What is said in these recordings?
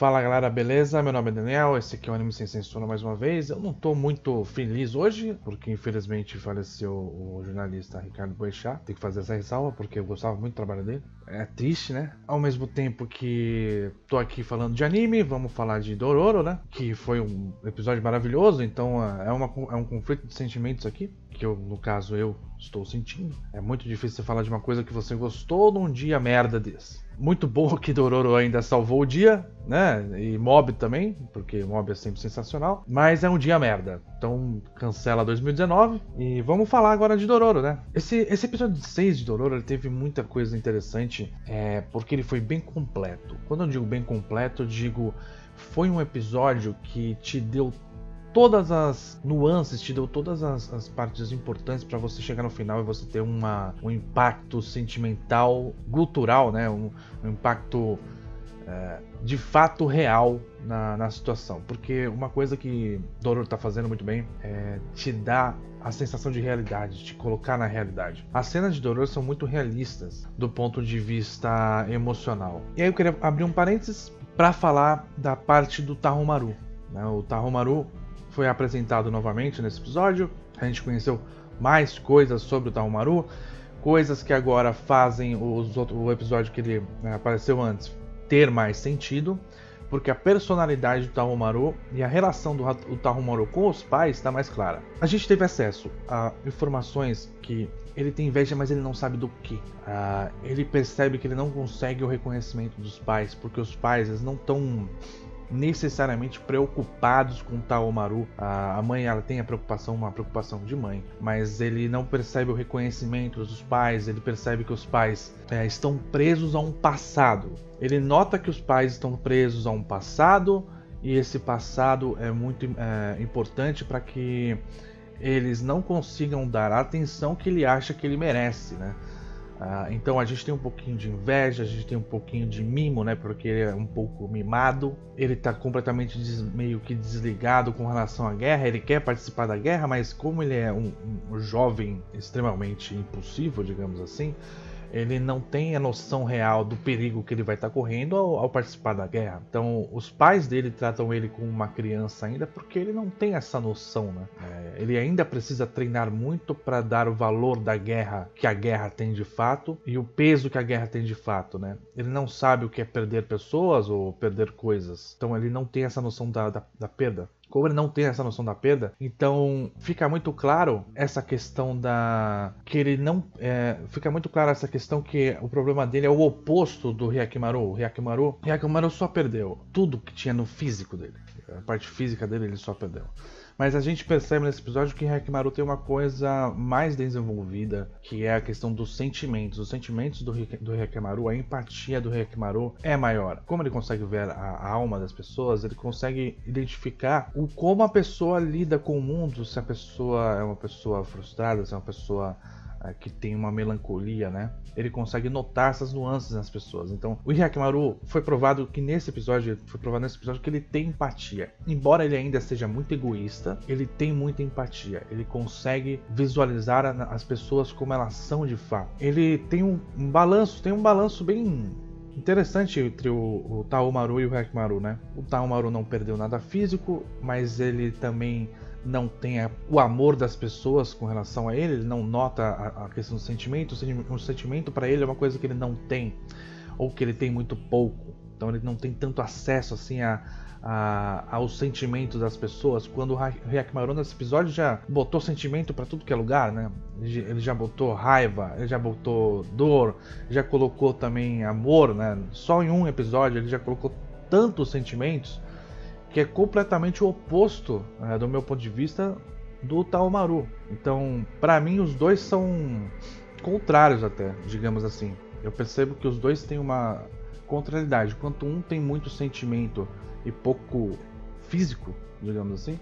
Fala galera, beleza? Meu nome é Daniel, esse aqui é o Anime Sem Censura mais uma vez. Eu não tô muito feliz hoje, porque infelizmente faleceu o jornalista Ricardo Boechat. Tem que fazer essa ressalva, porque eu gostava muito do trabalho dele. É triste, né? Ao mesmo tempo que tô aqui falando de anime, vamos falar de Dororo, né? Que foi um episódio maravilhoso, então é um conflito de sentimentos aqui. Que eu, no caso, eu estou sentindo. É muito difícil você falar de uma coisa que você gostou num dia merda desse. Muito bom que Dororo ainda salvou o dia, né? E Mob também, porque Mob é sempre sensacional. Mas é um dia merda. Então cancela 2019 e vamos falar agora de Dororo, né? Esse episódio 6 de Dororo ele teve muita coisa interessante, porque ele foi bem completo. Quando eu digo bem completo, eu digo foi um episódio que te deu todas as nuances, te deu todas as partes importantes para você chegar no final e você ter um impacto sentimental, cultural, né? Um impacto de fato real na situação. Porque uma coisa que Dororo tá fazendo muito bem é te dar a sensação de realidade, te colocar na realidade. As cenas de Dororo são muito realistas do ponto de vista emocional. E aí eu queria abrir um parênteses para falar da parte do Tahomaru, né? O Tahomaru foi apresentado novamente nesse episódio. A gente conheceu mais coisas sobre o Tahomaru, coisas que agora fazem o episódio que ele apareceu antes ter mais sentido, porque a personalidade do Tahomaru e a relação do Tahomaru com os pais está mais clara. A gente teve acesso a informações que ele tem inveja, mas ele não sabe do que. Ele percebe que ele não consegue o reconhecimento dos pais, porque os pais eles não estão necessariamente preocupados com o Tahomaru. A mãe ela tem uma preocupação de mãe, mas ele não percebe o reconhecimento dos pais. Ele percebe que os pais estão presos a um passado. Ele nota que os pais estão presos a um passado e esse passado é muito importante para que eles não consigam dar a atenção que ele acha que ele merece, né? Então a gente tem um pouquinho de inveja, a gente tem um pouquinho de mimo, né? Porque ele é um pouco mimado. Ele tá completamente meio que desligado com relação à guerra. Ele quer participar da guerra, mas como ele é um jovem extremamente impulsivo, digamos assim, ele não tem a noção real do perigo que ele vai estar correndo ao participar da guerra. Então, os pais dele tratam ele como uma criança ainda porque ele não tem essa noção, né? Ele ainda precisa treinar muito para dar o valor da guerra que a guerra tem de fato e o peso que a guerra tem de fato, né? Ele não sabe o que é perder pessoas ou perder coisas. Então, ele não tem essa noção da perda. Como ele não tem essa noção da perda, então fica muito claro essa questão que ele não fica muito claro essa questão que o problema dele é o oposto do Hyakimaru. O Hyakimaru só perdeu tudo que tinha no físico dele. A parte física dele ele só perdeu. Mas a gente percebe nesse episódio que Hyakimaru tem uma coisa mais desenvolvida, que é a questão dos sentimentos. Os sentimentos do Hyakimaru, a empatia do Hyakimaru é maior. Como ele consegue ver a alma das pessoas, ele consegue identificar como a pessoa lida com o mundo, se a pessoa é uma pessoa frustrada, se é uma pessoa que tem uma melancolia, né? Ele consegue notar essas nuances nas pessoas. Então, o Hyakimaru foi provado nesse episódio que ele tem empatia. Embora ele ainda seja muito egoísta, ele tem muita empatia. Ele consegue visualizar as pessoas como elas são de fato. Ele tem um balanço bem interessante entre o Tahomaru e o Hyakimaru, né? O Tahomaru não perdeu nada físico, mas ele também não tem o amor das pessoas com relação a ele não nota a questão do sentimento. O sentimento para ele é uma coisa que ele não tem, ou que ele tem muito pouco. Então ele não tem tanto acesso assim aos sentimentos das pessoas. Quando o Hyakimaru nesse episódio já botou sentimento para tudo que é lugar, né? Ele já botou raiva, ele já botou dor, já colocou também amor, né? Só em um episódio ele já colocou tantos sentimentos que é completamente o oposto, do meu ponto de vista, do Tahomaru. Então, para mim, os dois são contrários até, digamos assim. Eu percebo que os dois têm uma contrariedade. Enquanto um tem muito sentimento e pouco físico, digamos assim,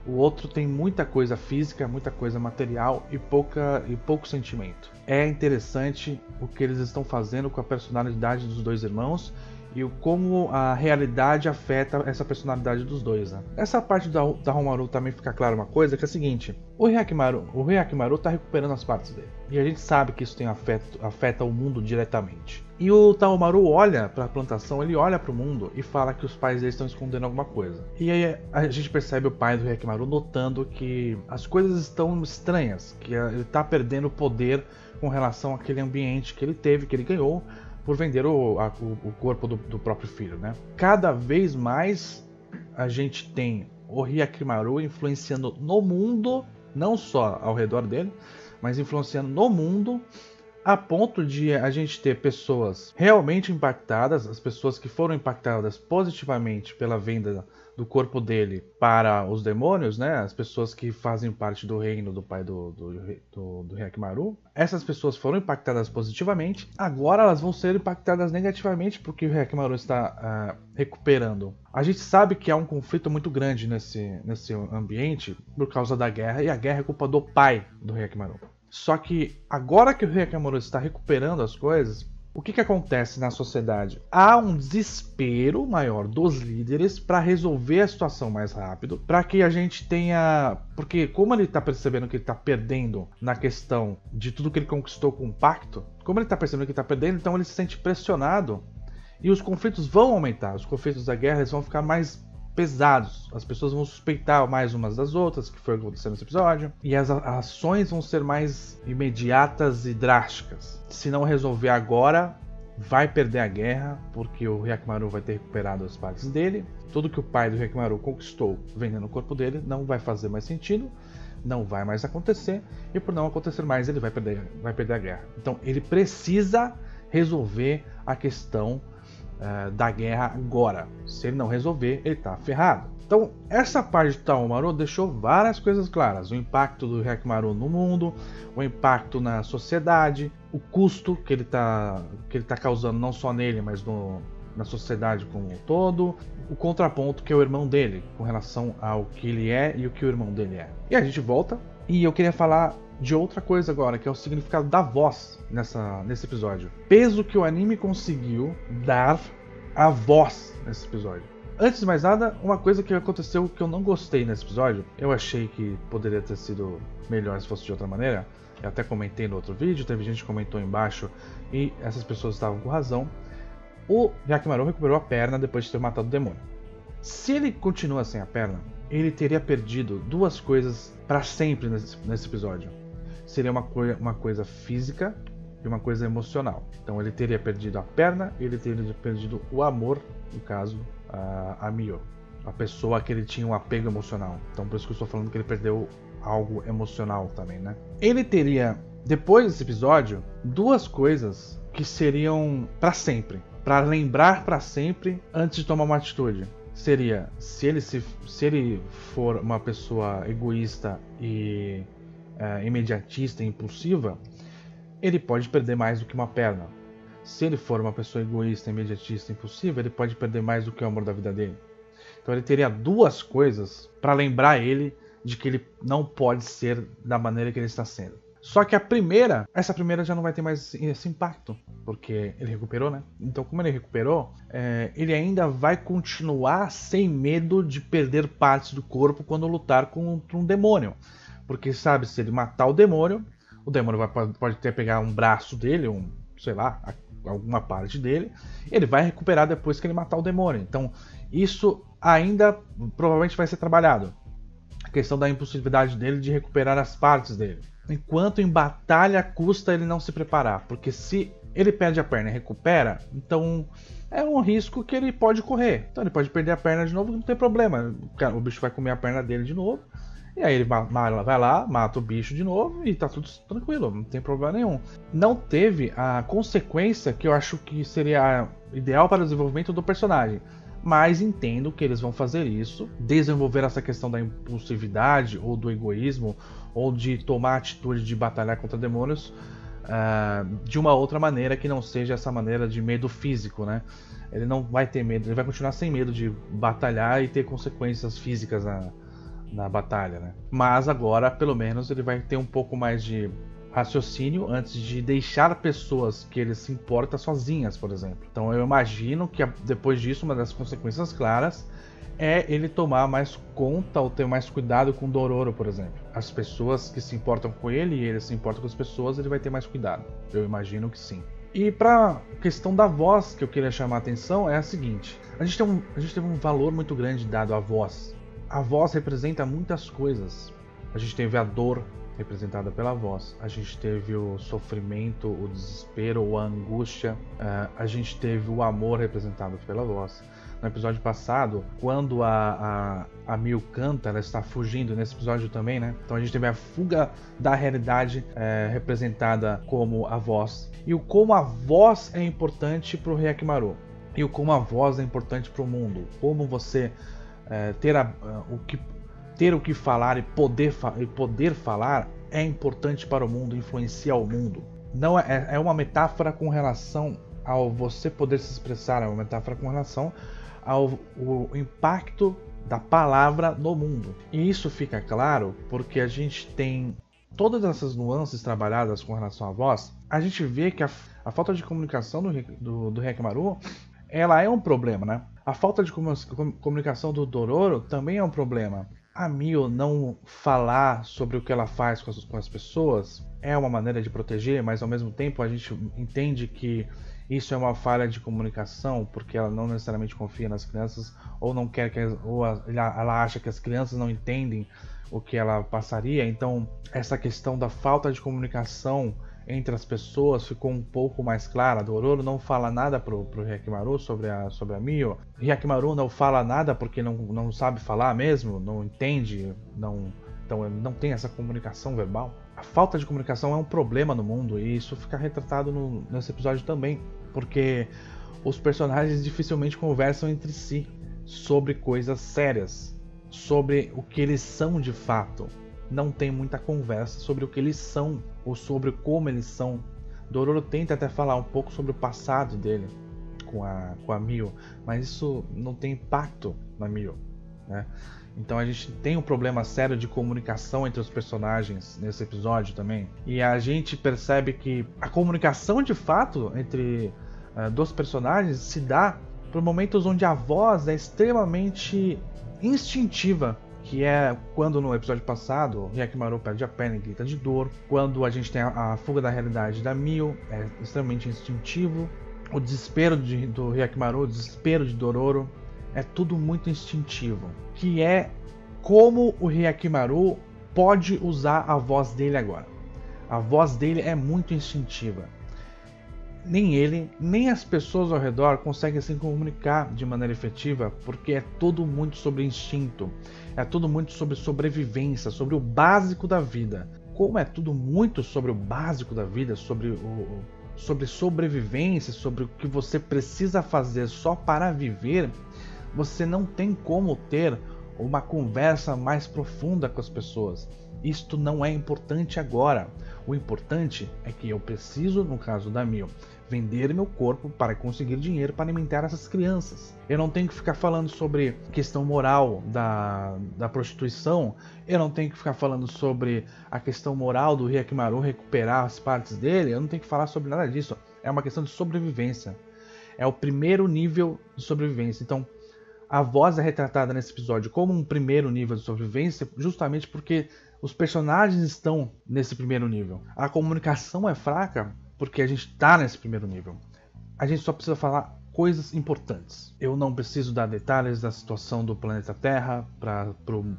o outro tem muita coisa física, muita coisa material e pouco sentimento. É interessante o que eles estão fazendo com a personalidade dos dois irmãos e como a realidade afeta essa personalidade dos dois, né? Essa parte da Homaru também fica clara uma coisa, que é a seguinte: o Hyakimaru tá recuperando as partes dele, e a gente sabe que isso tem afeta o mundo diretamente. E o Taomaru olha para a plantação, ele olha para o mundo e fala que os pais dele estão escondendo alguma coisa. E aí a gente percebe o pai do Hyakimaru notando que as coisas estão estranhas, que ele está perdendo o poder com relação àquele ambiente que ele teve, que ele ganhou por vender o corpo do próprio filho, né? Cada vez mais a gente tem o Hyakimaru influenciando no mundo, não só ao redor dele, mas influenciando no mundo, a ponto de a gente ter pessoas realmente impactadas, as pessoas que foram impactadas positivamente pela venda do corpo dele para os demônios, né? As pessoas que fazem parte do reino do pai do Hyakimaru. Essas pessoas foram impactadas positivamente, agora elas vão ser impactadas negativamente porque o Hyakimaru está recuperando. A gente sabe que há um conflito muito grande nesse ambiente por causa da guerra, e a guerra é culpa do pai do Hyakimaru. Só que agora que o Hyakimaru está recuperando as coisas, o que acontece na sociedade? Há um desespero maior dos líderes para resolver a situação mais rápido, para que a gente tenha... Porque como ele está percebendo que ele está perdendo na questão de tudo que ele conquistou com o pacto, como ele está percebendo que ele está perdendo, então ele se sente pressionado e os conflitos vão aumentar, os conflitos da guerra eles vão ficar mais pesados, as pessoas vão suspeitar mais umas das outras, que foi acontecendo nesse episódio, e as ações vão ser mais imediatas e drásticas. Se não resolver agora, vai perder a guerra, porque o Hyakimaru vai ter recuperado as partes dele, tudo que o pai do Hyakimaru conquistou vendendo o corpo dele não vai fazer mais sentido, não vai mais acontecer, e por não acontecer mais ele vai perder a guerra. Então ele precisa resolver a questão da guerra agora. Se ele não resolver, ele tá ferrado. Então, essa parte do Taomaru deixou várias coisas claras. O impacto do Hyakimaru no mundo, o impacto na sociedade, o custo que ele tá causando não só nele, mas na sociedade como um todo, o contraponto que é o irmão dele, com relação ao que ele é e o que o irmão dele é. E a gente volta, e eu queria falar de outra coisa agora, que é o significado da voz nesse episódio. Peso que o anime conseguiu dar à voz nesse episódio. Antes de mais nada, uma coisa que aconteceu que eu não gostei nesse episódio, eu achei que poderia ter sido melhor se fosse de outra maneira, eu até comentei no outro vídeo, teve gente que comentou embaixo e essas pessoas estavam com razão. O Hyakimaru recuperou a perna depois de ter matado o demônio. Se ele continua sem a perna, ele teria perdido duas coisas para sempre nesse episódio. Seria uma coisa física e uma coisa emocional. Então ele teria perdido a perna, ele teria perdido o amor, no caso, a Mio, a pessoa que ele tinha um apego emocional. Então por isso que eu estou falando que ele perdeu algo emocional também, né? Ele teria, depois desse episódio, duas coisas que seriam para sempre, para lembrar para sempre antes de tomar uma atitude. Seria, se ele for uma pessoa egoísta e imediatista e impulsiva, ele pode perder mais do que uma perna. Se ele for uma pessoa egoísta, imediatista e impulsiva, ele pode perder mais do que o amor da vida dele. Então ele teria duas coisas para lembrar ele de que ele não pode ser da maneira que ele está sendo. Só que essa primeira já não vai ter mais esse impacto, porque ele recuperou, né? Então como ele recuperou, ele ainda vai continuar sem medo de perder partes do corpo quando lutar contra um demônio. Porque sabe, se ele matar o demônio pode até pegar um braço dele, sei lá, alguma parte dele, e ele vai recuperar depois que ele matar o demônio. Então isso ainda provavelmente vai ser trabalhado. A questão da impulsividade dele de recuperar as partes dele. Enquanto em batalha custa ele não se preparar, porque se ele perde a perna e recupera, então é um risco que ele pode correr. Então ele pode perder a perna de novo, não tem problema. O bicho vai comer a perna dele de novo, e aí ele vai lá, mata o bicho de novo e tá tudo tranquilo, não tem problema nenhum. Não teve a consequência que eu acho que seria ideal para o desenvolvimento do personagem. Mas entendo que eles vão fazer isso, desenvolver essa questão da impulsividade ou do egoísmo, ou de tomar a atitude de batalhar contra demônios de uma outra maneira que não seja essa maneira de medo físico, né? Ele não vai ter medo, ele vai continuar sem medo de batalhar e ter consequências físicas na batalha, né? Mas agora, pelo menos, ele vai ter um pouco mais de raciocínio antes de deixar pessoas que ele se importa sozinhas, por exemplo. Então eu imagino que depois disso, uma das consequências claras é ele tomar mais conta ou ter mais cuidado com Dororo, por exemplo. As pessoas que se importam com ele e ele se importa com as pessoas, ele vai ter mais cuidado. Eu imagino que sim. E pra questão da voz que eu queria chamar a atenção é a seguinte. A gente tem um valor muito grande dado à voz. A voz representa muitas coisas. A gente teve a dor representada pela voz. A gente teve o sofrimento, o desespero, a angústia. A gente teve o amor representado pela voz. No episódio passado, quando a Mio canta, ela está fugindo, nesse episódio também, né? Então a gente teve a fuga da realidade representada como a voz. E o como a voz é importante para o Hyakkimaru. E o como a voz é importante para o mundo. Como você ter o que falar e poder falar é importante para o mundo, influencia o mundo. Não é uma metáfora com relação ao você poder se expressar, é uma metáfora com relação ao impacto da palavra no mundo. E isso fica claro porque a gente tem todas essas nuances trabalhadas com relação à voz. A gente vê que a falta de comunicação do Hyakkimaru, ela é um problema, né? A falta de comunicação do Dororo também é um problema. A Mio não falar sobre o que ela faz com as pessoas é uma maneira de proteger, mas ao mesmo tempo a gente entende que isso é uma falha de comunicação, porque ela não necessariamente confia nas crianças, ou não quer ela acha que as crianças não entendem o que ela passaria. Então essa questão da falta de comunicação entre as pessoas ficou um pouco mais clara. Dororo não fala nada pro Hyakkimaru sobre a Mio. Hyakkimaru não fala nada porque não sabe falar mesmo, não entende, então ele não tem essa comunicação verbal. A falta de comunicação é um problema no mundo e isso fica retratado nesse episódio também, porque os personagens dificilmente conversam entre si sobre coisas sérias, sobre o que eles são de fato. Não tem muita conversa sobre o que eles são ou sobre como eles são. Dororo tenta até falar um pouco sobre o passado dele com a Mio, mas isso não tem impacto na Mio, né? Então a gente tem um problema sério de comunicação entre os personagens nesse episódio também. E a gente percebe que a comunicação de fato entre dos personagens se dá por momentos onde a voz é extremamente instintiva. Que é quando no episódio passado Hyakkimaru perde a perna e grita de dor. Quando a gente tem a fuga da realidade da Mio, é extremamente instintivo. O desespero do Hyakkimaru, o desespero de Dororo, é tudo muito instintivo. Que é como o Hyakkimaru pode usar a voz dele agora. A voz dele é muito instintiva. Nem ele, nem as pessoas ao redor conseguem se comunicar de maneira efetiva, porque é tudo muito sobre instinto, é tudo muito sobre sobrevivência, sobre o básico da vida. Como é tudo muito sobre o básico da vida, sobre sobrevivência, sobre o que você precisa fazer só para viver, você não tem como ter uma conversa mais profunda com as pessoas. Isto não é importante agora. O importante é que eu preciso, no caso da Mio, vender meu corpo para conseguir dinheiro para alimentar essas crianças. Eu não tenho que ficar falando sobre questão moral da prostituição. Eu não tenho que ficar falando sobre a questão moral do Hyakkimaru recuperar as partes dele. Eu não tenho que falar sobre nada disso. É uma questão de sobrevivência. É o primeiro nível de sobrevivência. Então, a voz é retratada nesse episódio como um primeiro nível de sobrevivência, justamente porque os personagens estão nesse primeiro nível. A comunicação é fraca porque a gente está nesse primeiro nível. A gente só precisa falar coisas importantes. Eu não preciso dar detalhes da situação do planeta Terra para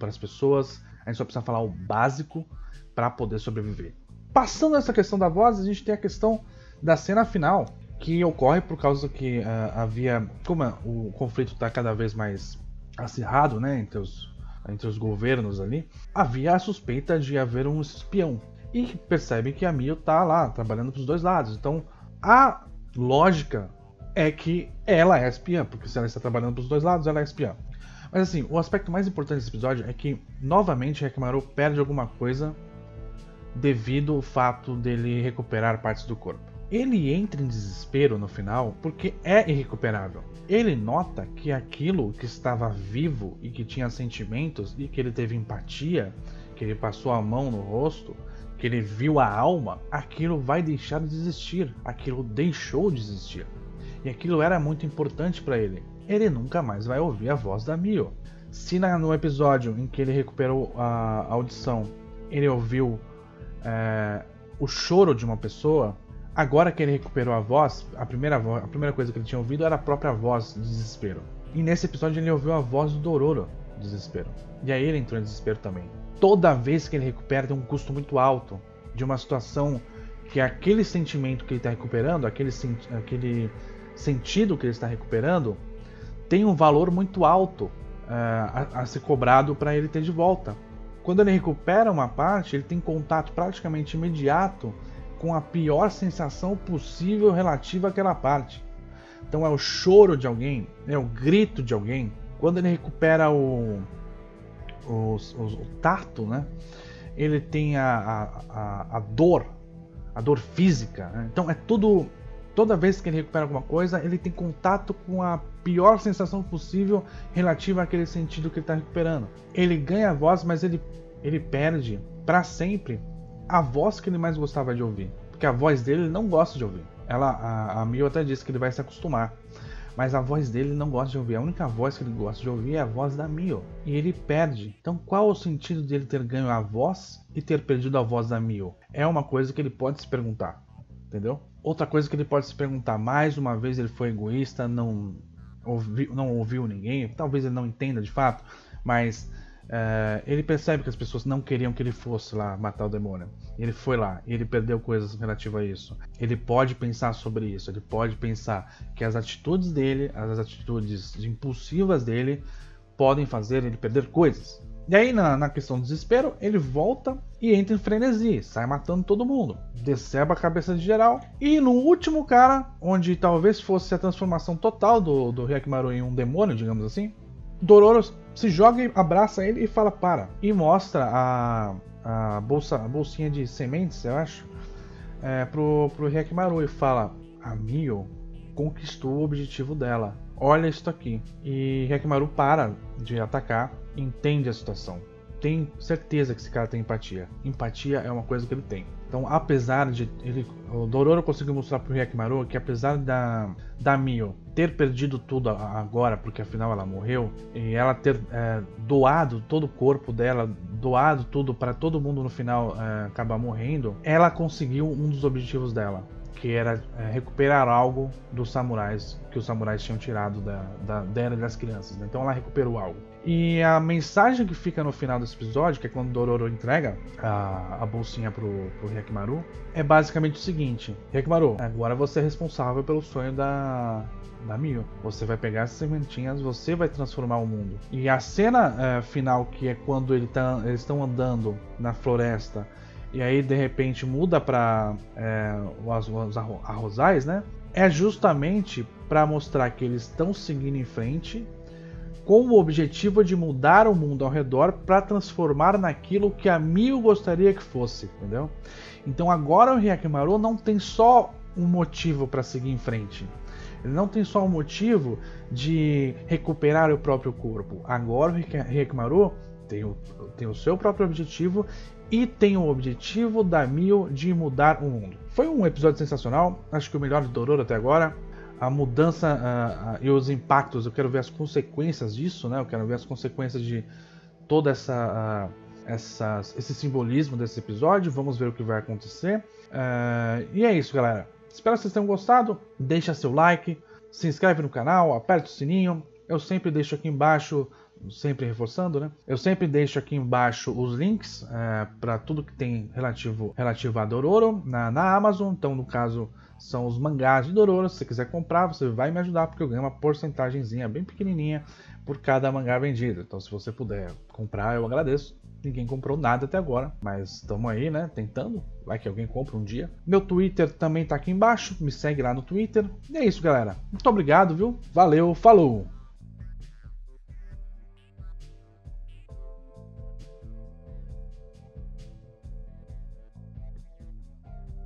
as pessoas. A gente só precisa falar o básico para poder sobreviver. Passando essa questão da voz, a gente tem a questão da cena final, que ocorre por causa que havia... Como o conflito está cada vez mais acirrado, né, entre os governos ali, havia a suspeita de haver um espião. E percebe que a Mio está lá, trabalhando para os dois lados. Então, a lógica é que ela é espiã, porque se ela está trabalhando para os dois lados, ela é espiã. Mas assim, o aspecto mais importante desse episódio é que, novamente, Hyakkimaru perde alguma coisa devido ao fato dele recuperar partes do corpo. Ele entra em desespero no final porque é irrecuperável. Ele nota que aquilo que estava vivo e que tinha sentimentos e que ele teve empatia, que ele passou a mão no rosto, que ele viu a alma, aquilo vai deixar de existir. Aquilo deixou de existir. E aquilo era muito importante para ele. Ele nunca mais vai ouvir a voz da Mio. Se no episódio em que ele recuperou a audição, ele ouviu o choro de uma pessoa, agora que ele recuperou a voz, a primeira coisa que ele tinha ouvido era a própria voz de desespero. E nesse episódio ele ouviu a voz do Dororo de desespero. E aí ele entrou em desespero também. Toda vez que ele recupera tem um custo muito alto de uma situação que aquele sentimento que ele está recuperando, aquele sentido que ele está recuperando, tem um valor muito alto a ser cobrado para ele ter de volta. Quando ele recupera uma parte, ele tem contato praticamente imediato com a pior sensação possível relativa àquela parte. Então é o choro de alguém, é o grito de alguém. Quando ele recupera o tato, né? Ele tem a dor física, né? Então é tudo. Toda vez que ele recupera alguma coisa, ele tem contato com a pior sensação possível relativa àquele sentido que ele está recuperando. Ele ganha a voz, mas ele perde para sempre a voz que ele mais gostava de ouvir. Porque a voz dele ele não gosta de ouvir. A Mio até disse que ele vai se acostumar. Mas a voz dele ele não gosta de ouvir. A única voz que ele gosta de ouvir é a voz da Mio. E ele perde. Então qual o sentido dele ter ganho a voz e ter perdido a voz da Mio? É uma coisa que ele pode se perguntar. Entendeu? Outra coisa que ele pode se perguntar, mais uma vez ele foi egoísta, não ouviu ninguém, talvez ele não entenda de fato, mas ele percebe que as pessoas não queriam que ele fosse lá matar o demônio. Ele foi lá e ele perdeu coisas relativas a isso. Ele pode pensar sobre isso, ele pode pensar que as atitudes dele, as atitudes impulsivas dele, podem fazer ele perder coisas. E aí, na questão do desespero, ele volta e entra em frenesi, sai matando todo mundo, deceba a cabeça de geral. E no último cara, onde talvez fosse a transformação total do Hyakkimaru em um demônio, digamos assim, Dororo se joga e abraça ele e fala para. E mostra a bolsinha de sementes, eu acho, pro Hyakkimaru e fala: a Mio conquistou o objetivo dela. Olha isso aqui. E Hyakkimaru para de atacar, entende a situação. Tem certeza que esse cara tem empatia. Empatia é uma coisa que ele tem. Então, apesar de o Dororo conseguiu mostrar pro Hyakkimaru que apesar da Mio ter perdido tudo agora, porque afinal ela morreu, e ela ter doado todo o corpo dela, doado tudo para todo mundo no final acabar morrendo, ela conseguiu um dos objetivos dela, que era recuperar algo dos samurais, que os samurais tinham tirado da era das crianças, né? Então ela recuperou algo. E a mensagem que fica no final desse episódio, que é quando Dororo entrega a bolsinha pro Hyakkimaru, é basicamente o seguinte: Hyakkimaru, agora você é responsável pelo sonho da Mio. Você vai pegar essas sementinhas, você vai transformar o mundo. E a cena final, que é quando eles estão andando na floresta, e aí de repente muda para os arrozais, né? É justamente para mostrar que eles estão seguindo em frente com o objetivo de mudar o mundo ao redor para transformar naquilo que a Mio gostaria que fosse, entendeu? Então agora o Hyakkimaru não tem só um motivo para seguir em frente. Ele não tem só um motivo de recuperar o próprio corpo. Agora o Hyakkimaru tem o seu próprio objetivo e tem o objetivo da Mio de mudar o mundo. Foi um episódio sensacional, acho que o melhor de Dororo até agora. A mudança e os impactos, eu quero ver as consequências disso, né? Eu quero ver as consequências de todo esse simbolismo desse episódio. Vamos ver o que vai acontecer. E é isso, galera. Espero que vocês tenham gostado. Deixa seu like, se inscreve no canal, aperta o sininho. Eu sempre deixo aqui embaixo, sempre reforçando, né? Eu sempre deixo aqui embaixo os links para tudo que tem relativo a Dororo na Amazon. Então, no caso, são os mangás de Dororo. Se você quiser comprar, você vai me ajudar, porque eu ganho uma porcentagemzinha bem pequenininha por cada mangá vendido. Então, se você puder comprar, eu agradeço. Ninguém comprou nada até agora, mas estamos aí, né, tentando. Vai que alguém compra um dia. Meu Twitter também tá aqui embaixo, me segue lá no Twitter. E é isso, galera. Muito obrigado, viu? Valeu, falou!